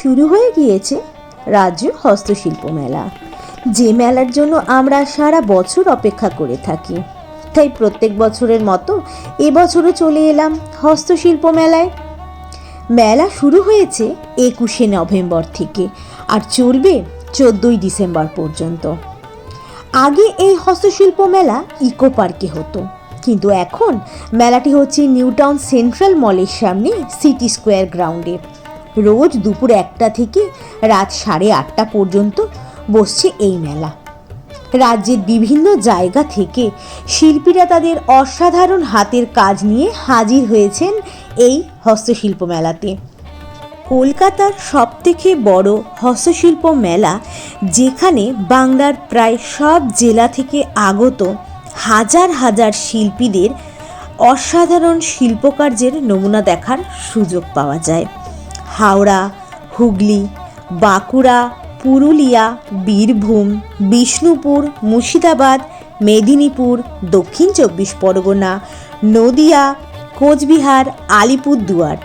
শুরু হয়ে গিয়েছে রাজ্য হস্তশিল্প মেলা, যে মেলার জন্য আমরা সারা বছর অপেক্ষা করে থাকি। তাই প্রত্যেক বছরের মতো এবছরও চলে এলাম হস্তশিল্প মেলায়। মেলা শুরু হয়েছে 21শে নভেম্বর থেকে আর চলবে 14ই ডিসেম্বর পর্যন্ত। আগে এই হস্তশিল্প মেলা ইকো পার্কে হতো, কিন্তু এখন মেলাটি হচ্ছে নিউ টাউন সেন্ট্রাল মলের সামনে সিটি স্কোয়ার গ্রাউন্ডে। রোজ দুপুর 1টা থেকে রাত 8:30 পর্যন্ত বসছে এই মেলা। রাজ্যের বিভিন্ন জায়গা থেকে শিল্পীরা তাদের অসাধারণ হাতের কাজ নিয়ে হাজির হয়েছেন এই হস্তশিল্প মেলাতে। কলকাতার সবথেকে বড় হস্তশিল্প মেলা, যেখানে বাংলার প্রায় সব জেলা থেকে আগত হাজার হাজার শিল্পীদের অসাধারণ শিল্পকার্যের নমুনা দেখার সুযোগ পাওয়া যায়। হাওড়া, হুগলি, বাঁকুড়া, পুরুলিয়া, বীরভূম, বিষ্ণুপুর, মুর্শিদাবাদ, মেদিনীপুর, দক্ষিণ 24 পরগনা, নদিয়া, কোচবিহার, আলিপুরদুয়ার,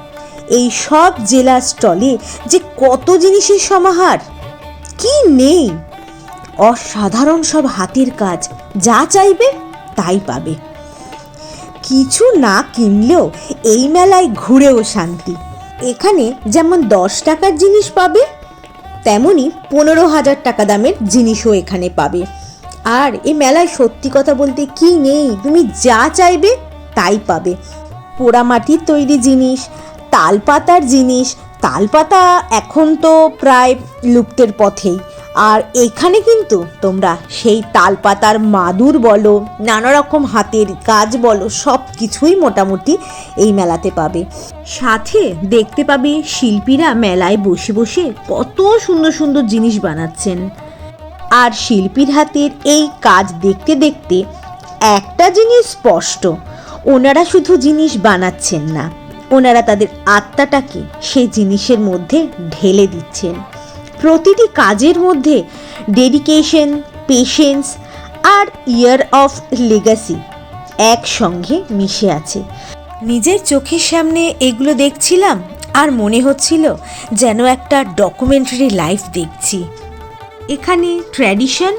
এই সব জেলার স্টলে যে কত জিনিসের সমাহার, কি নেই! অসাধারণ সব হাতের কাজ, যা চাইবে তাই পাবে। কিছু না কিনলেও এই মেলায় ঘুরেও শান্তি। এখানে যেমন 10 টাকার জিনিস পাবে, তেমনি 15,000 টাকা দামের জিনিসও এখানে পাবে। আর এই মেলায় সত্যি কথা বলতে কি নেই, তুমি যা চাইবে তাই পাবে। পোড়ামাটির তৈরি জিনিস, তালপাতার জিনিস, তালপাতা এখন তো প্রায় লুপ্তের পথেই। আর এখানে কিন্তু তোমরা সেই তালপাতার মাদুর বলো, নানা রকম হাতের কাজ বলো, সব কিছুই মোটামুটি এই মেলাতে পাবে। সাথে দেখতে পাবে শিল্পীরা মেলায় বসে বসে কত সুন্দর সুন্দর জিনিস বানাচ্ছেন। আর শিল্পীর হাতের এই কাজ দেখতে দেখতে একটা জিনিস স্পষ্ট, ওনারা শুধু জিনিস বানাচ্ছেন না, ওনারা তাদের আত্মাটাকে সেই জিনিসের মধ্যে ঢেলে দিচ্ছেন। প্রতিটি কাজের মধ্যে ডেডিকেশন, পেশেন্স আর ইয়ার অফ লেগাসি একসঙ্গে মিশে আছে। নিজের চোখের সামনে এগুলো দেখছিলাম আর মনে হচ্ছিল যেন একটা ডকুমেন্টারি লাইফ দেখছি। এখানে ট্র্যাডিশন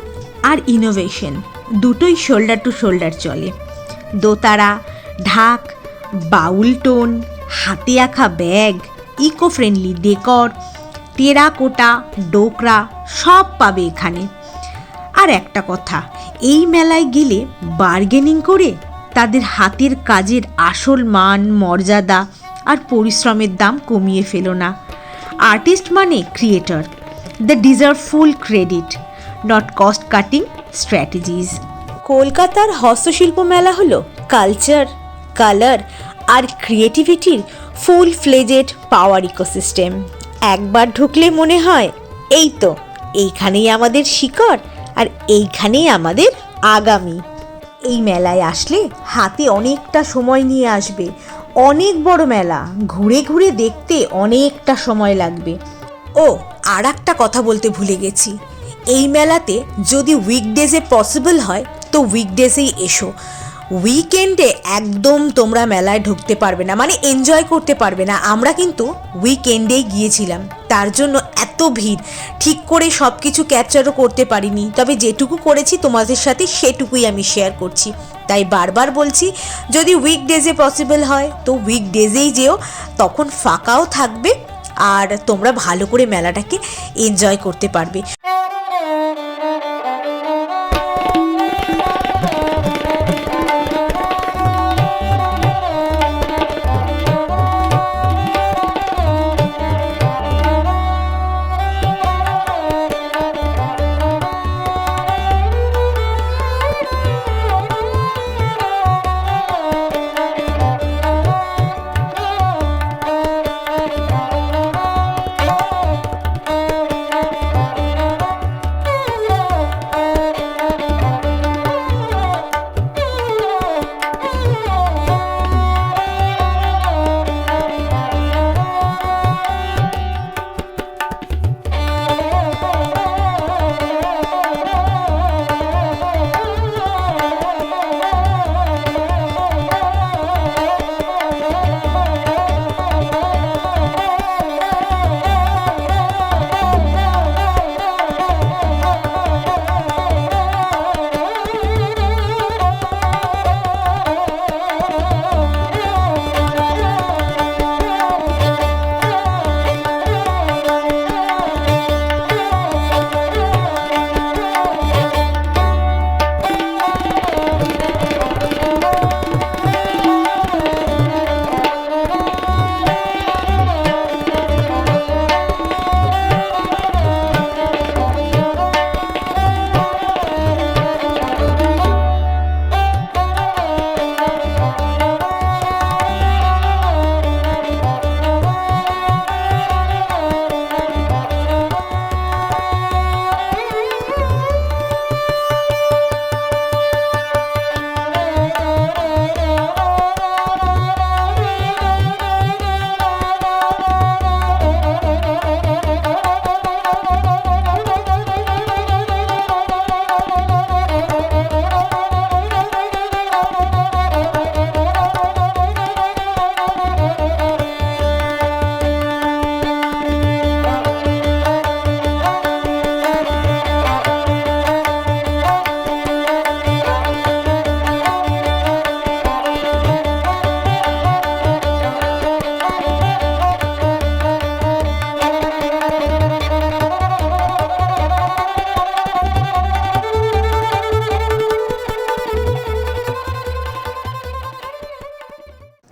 আর ইনোভেশন দুটোই শোল্ডার টু শোল্ডার চলে। দোতারা, ঢাক, বাউল টোন, হাতে আঁকা bag, eco friendly decor, terracotta, Dokra সব পাবে এখানে। আর একটা কথা, এই মেলায় গেলে বার্গেনিং করে তাদের হাতের কাজের আসল মান, মর্যাদা আর পরিশ্রমের দাম কমিয়ে ফেলো না। আর্টিস্ট মানে creator, they deserve full credit, not cost cutting strategies. কলকাতার হস্তশিল্প মেলা হলো কালচার, কালার আর ক্রিয়েটিভিটির ফুল ফ্লেজেড পাওয়ার ইকোসিস্টেম। একবার ঢুকলে মনে হয় এই তো, এইখানেই আমাদের শিকড় আর এইখানেই আমাদের আগামী। এই মেলায় আসলে হাতে অনেকটা সময় নিয়ে আসবে। অনেক বড় মেলা, ঘুরে ঘুরে দেখতে অনেকটা সময় লাগবে। ও আর একটা কথা বলতে ভুলে গেছি, এই মেলাতে যদি উইকডেজে পসিবল হয় তো উইকডেজেই এসো। উইকেন্ডে একদম তোমরা মেলায় ঢুকতে পারবে না, মানে এনজয় করতে পারবে না। আমরা কিন্তু উইকেন্ডেই গিয়েছিলাম, তার জন্য এত ভিড়, ঠিক করে সব কিছু ক্যাপচারও করতে পারিনি। তবে যেটুকু করেছি তোমাদের সাথে সেটুকুই আমি শেয়ার করছি। তাই বারবার বলছি, যদি উইকডেজে পসিবল হয় তো উইকডেজেই যেও, তখন ফাঁকাও থাকবে আর তোমরা ভালো করে মেলাটাকে এনজয় করতে পারবে।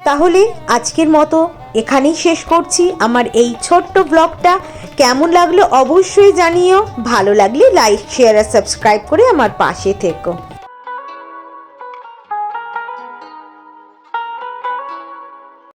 তাহলে আজকের মতো এখানেই শেষ করছি আমার এই ছোট্ট ব্লগটা। কেমন লাগলো অবশ্যই জানিও, ভালো লাগলে লাইক শেয়ার আর সাবস্ক্রাইব করে আমার পাশে থেকো।